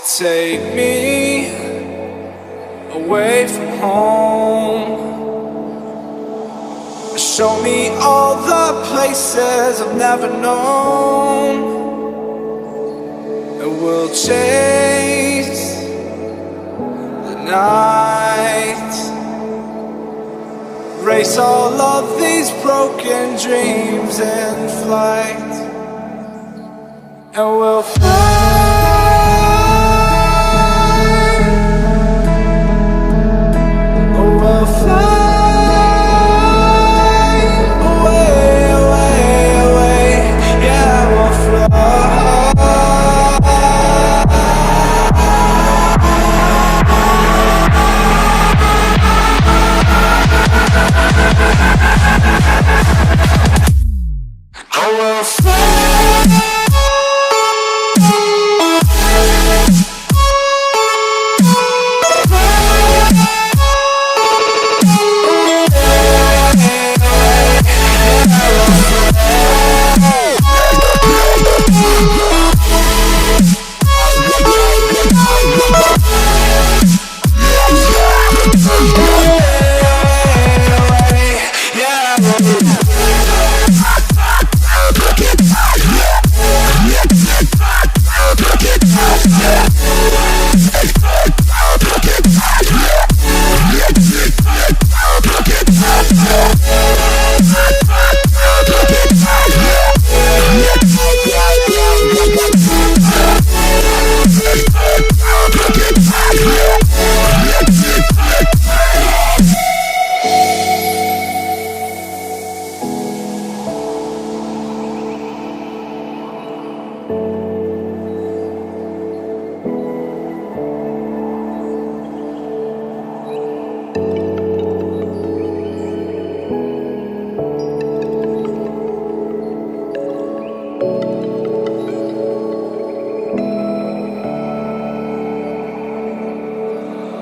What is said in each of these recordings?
Take me away from home. Show me all the places I've never known. And we'll chase the night, race all of these broken dreams in flight. And we'll fly. We'll fly away, away, away. Yeah, we'll fly. Oh, we'll fly.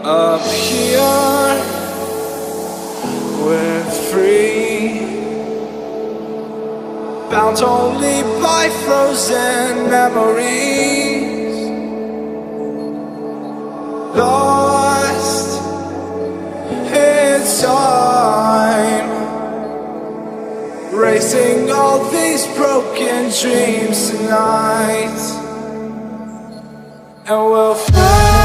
Up here, we're free, bound only by frozen memories, lost in time, racing all these broken dreams tonight. And we'll fly.